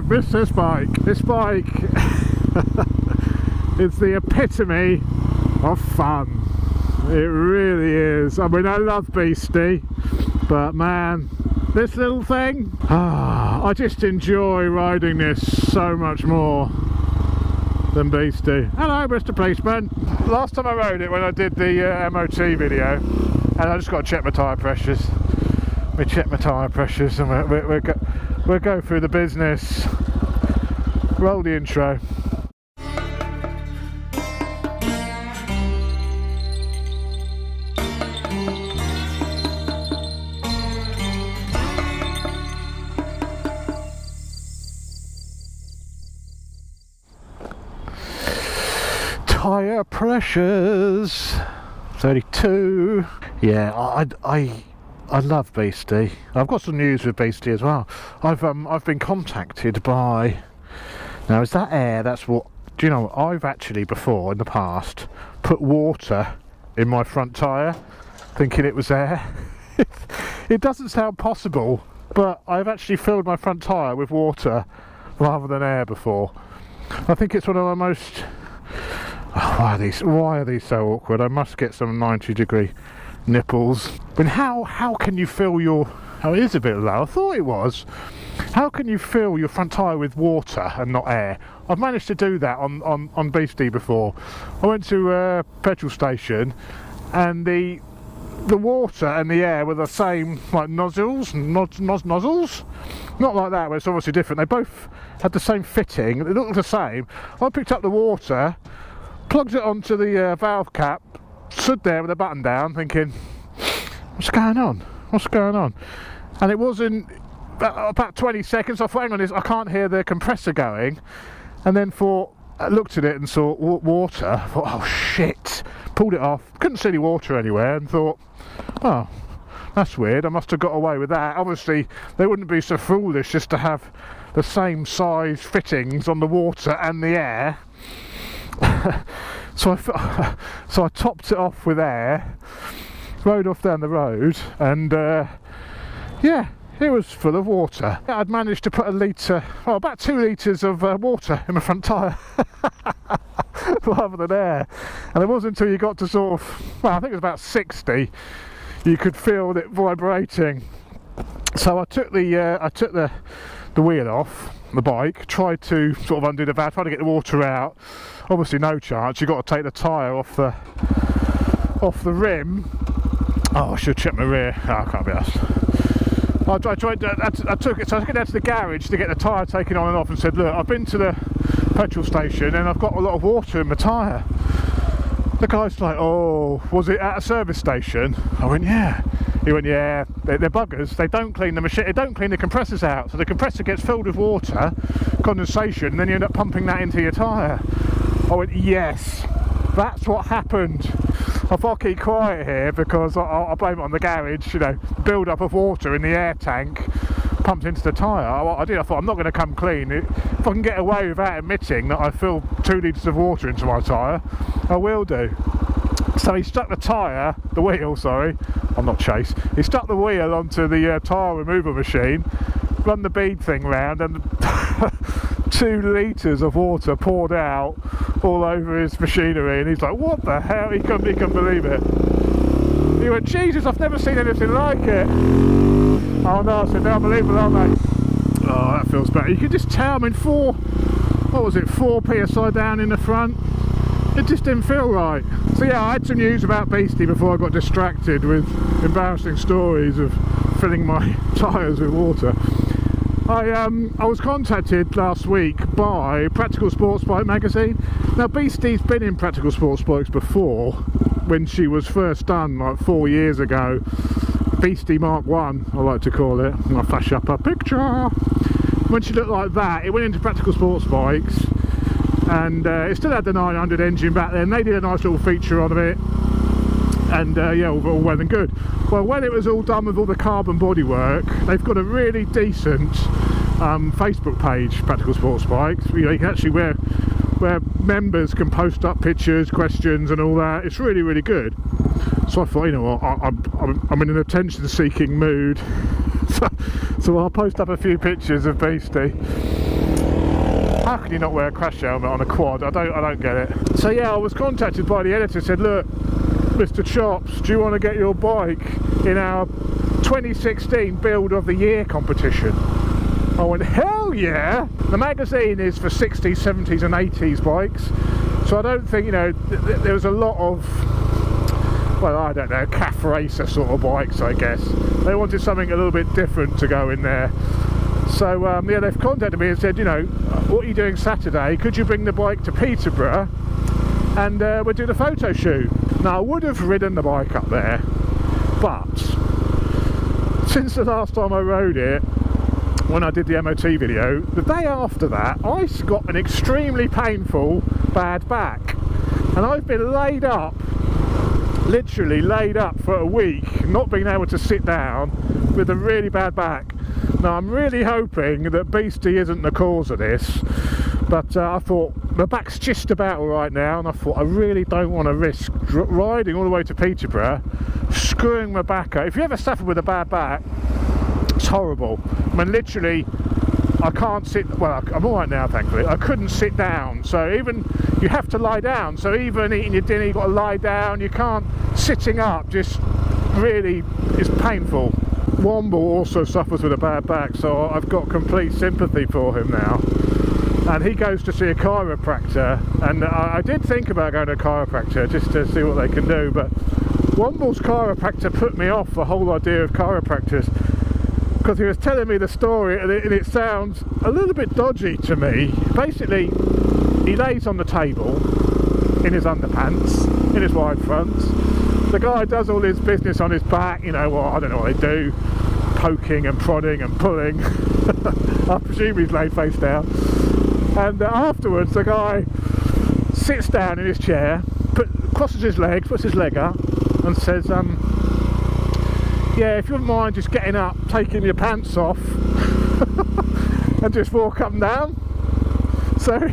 miss this bike. This bike is the epitome of fun. It really is. I mean, I love Beasty, but man, this little thing, I just enjoy riding this so much more than Beasty. Hello, Mr. Policeman. Last time I rode it, when I did the MOT video, and I just got to check my tyre pressures. We check my tyre pressures, and we'll go through the business. Roll the intro. Tyre pressures 32. Yeah, I love Beasty. I've got some news with Beasty as well. I've been contacted by, now is that air? That's what, do you know, I've actually before in the past put water in my front tyre thinking it was air. It doesn't sound possible, but I've actually filled my front tyre with water rather than air before. I think it's one of the most, why are these so awkward? I must get some 90-degree nipples. But how can you fill your, oh, it is a bit low, I thought it was. How can you fill your front tyre with water and not air? I've managed to do that on Beasty before. I went to a petrol station and the water and the air were the same, like nozzles, nozzles? Not like that, but it's obviously different. They both had the same fitting, they looked the same. I picked up the water, plugged it onto the valve cap, stood there with the button down thinking, what's going on? What's going on? And it wasn't about 20 seconds. I thought, hang on, I can't hear the compressor going. And then I looked at it and saw water. I thought, oh shit. Pulled it off. Couldn't see any water anywhere and thought, oh, that's weird. I must have got away with that. Obviously, they wouldn't be so foolish just to have the same size fittings on the water and the air. So I topped it off with air, rode off down the road, and yeah, it was full of water. I'd managed to put about 2 litres of water in my front tyre rather than air. And it wasn't until you got to sort of, well, I think it was about 60, you could feel it vibrating. So I took the wheel off the bike, tried to sort of undo the valve, tried to get the water out. Obviously no chance. You've got to take the tyre off the rim. Oh, I should check my rear. Oh, I can't be asked. I took it down to the garage to get the tyre taken on and off and said, look, I've been to the petrol station and I've got a lot of water in my tyre. The guy's like, oh, was it at a service station? I went, yeah. He went, yeah, they're buggers. They don't clean the machine. They don't clean the compressors out. So the compressor gets filled with water, condensation, and then you end up pumping that into your tyre. I went, yes, that's what happened. I thought I'll keep quiet here because I'll blame it on the garage, you know, build up of water in the air tank, pumped into the tyre. I thought I'm not going to come clean. If I can get away without admitting that I filled 2 litres of water into my tyre, I will do. So he stuck the wheel, sorry, I'm not Chase, he stuck the wheel onto the tyre removal machine, run the bead thing round, and 2 litres of water poured out all over his machinery, and he's like, what the hell? He couldn't believe it. He went, Jesus, I've never seen anything like it. Oh no, I said, they're unbelievable, aren't they? Oh, that feels better. You can just tell, I mean, 4 PSI down in the front. It just didn't feel right. So yeah, I had some news about Beasty before I got distracted with embarrassing stories of filling my tyres with water. I was contacted last week by Practical Sportsbike magazine. Now Beasty's been in Practical Sportsbikes before, when she was first done like 4 years ago. Beasty Mark 1, I like to call it. I'll flash up a picture. When she looked like that, it went into Practical Sportsbikes, and it still had the 900 engine back then. They did a nice little feature on it, and yeah, all well and good. Well, when it was all done with all the carbon bodywork, they've got a really decent Facebook page, Practical Sportsbikes. You know, you can actually where members can post up pictures, questions and all that. It's really, really good. So I thought, you know what, I'm in an attention-seeking mood, so I'll post up a few pictures of Beasty. How can you not wear a crash helmet on a quad? I don't get it. So yeah, I was contacted by the editor, said, look, Mr. Chops, do you want to get your bike in our 2016 Build of the Year competition? I went, hell yeah! The magazine is for 60s, 70s and 80s bikes, so I don't think, you know, there was a lot of, well, I don't know, calf racer sort of bikes, I guess. They wanted something a little bit different to go in there. So yeah, they've contacted me and said, you know, what are you doing Saturday? Could you bring the bike to Peterborough and we'll do the photo shoot? Now, I would have ridden the bike up there, but since the last time I rode it, when I did the MOT video, the day after that, I got an extremely painful bad back. And I've been laid up, literally laid up for a week, not being able to sit down with a really bad back. Now, I'm really hoping that Beasty isn't the cause of this, but I thought, my back's just about all right now, and I thought I really don't want to risk riding all the way to Peterborough, screwing my back up. If you ever suffer with a bad back, it's horrible. I mean, literally, I can't sit, well, I'm all right now, thankfully. I couldn't sit down, so even, you have to lie down, so even eating your dinner, you've got to lie down, you can't, sitting up just really is painful. Womble also suffers with a bad back, so I've got complete sympathy for him now. And he goes to see a chiropractor, and I did think about going to a chiropractor just to see what they can do, but Womble's chiropractor put me off the whole idea of chiropractors, because he was telling me the story, and it sounds a little bit dodgy to me. Basically, he lays on the table in his underpants, in his wide fronts. The guy does all his business on his back, you know, well, I don't know what they do, poking and prodding and pulling. I presume he's laid face down. And afterwards, the guy sits down in his chair, crosses his legs, puts his leg up, and says, yeah, if you wouldn't mind just getting up, taking your pants off, and just walk up and down. So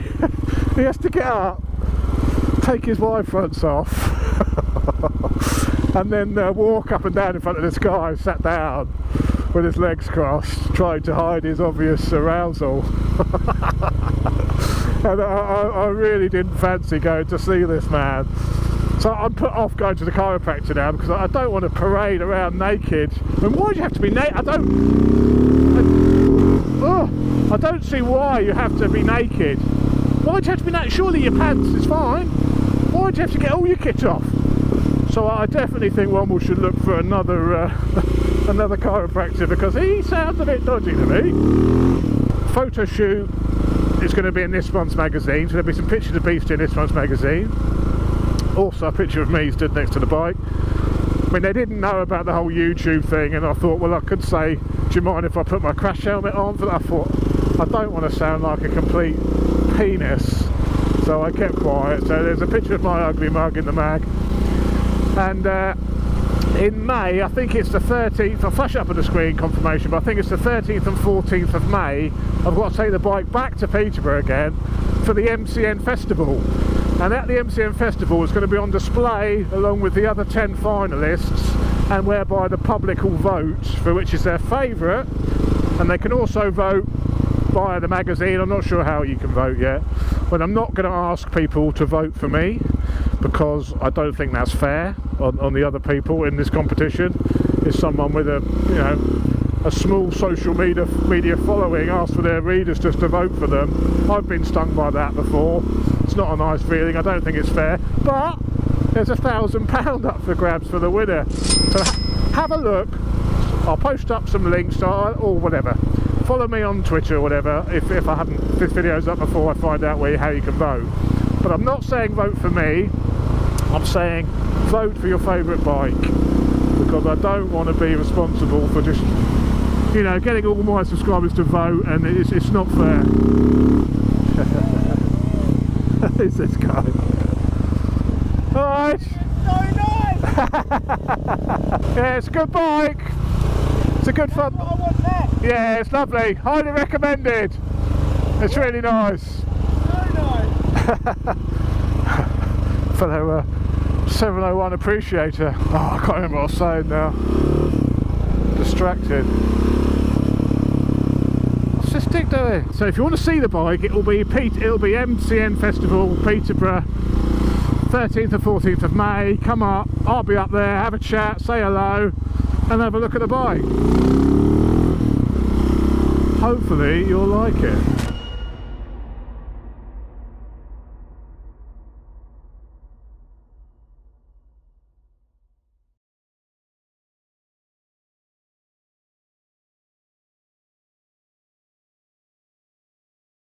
he has to get up, take his wide fronts off, and then walk up and down in front of this guy sat down with his legs crossed, trying to hide his obvious arousal. And I really didn't fancy going to see this man. So I'm put off going to the chiropractor now, because I don't want to parade around naked. And why do you have to be naked? I don't see why you have to be naked. Why do you have to be naked? Surely your pants is fine. Why do you have to get all your kit off? So I definitely think Womble should look for another another chiropractor, because he sounds a bit dodgy to me. Photo shoot is going to be in this month's magazine, so there'll be some pictures of Beasty in this month's magazine. Also a picture of me stood next to the bike. I mean, they didn't know about the whole YouTube thing, and I thought, well, I could say, do you mind if I put my crash helmet on? But I thought, I don't want to sound like a complete penis, so I kept quiet. So there's a picture of my ugly mug in the mag. And in May, I think it's the 13th, I'll flash up on the screen confirmation, but I think it's the 13th and 14th of May, I've got to take the bike back to Peterborough again for the MCN Festival. And at the MCN Festival, it's going to be on display along with the other 10 finalists, and whereby the public will vote for which is their favourite, and they can also vote via the magazine. I'm not sure how you can vote yet, but I'm not going to ask people to vote for me, because I don't think that's fair on the other people in this competition. If someone with a, you know, a small social media following asks for their readers just to vote for them, I've been stung by that before. It's not a nice feeling. I don't think it's fair, but there's £1,000 up for grabs for the winner. So have a look. I'll post up some links or whatever. Follow me on Twitter or whatever if I haven't, if this video's up before I find out how you can vote. But I'm not saying vote for me, I'm saying vote for your favourite bike, because I don't want to be responsible for just, you know, getting all my subscribers to vote, and it's not fair. Who's this guy? Alright. So nice! Yeah, it's a good bike. It's a good fun. I want that. Yeah, it's lovely. Highly recommended. It's really nice. So nice. Fellow 701 appreciator. Oh, I can't remember what I was saying now. Distracted. What's this fantastic, doesn't it? So if you want to see the bike, it'll be MCN Festival, Peterborough, 13th and 14th of May. Come up, I'll be up there, have a chat, say hello, and have a look at the bike. Hopefully you'll like it.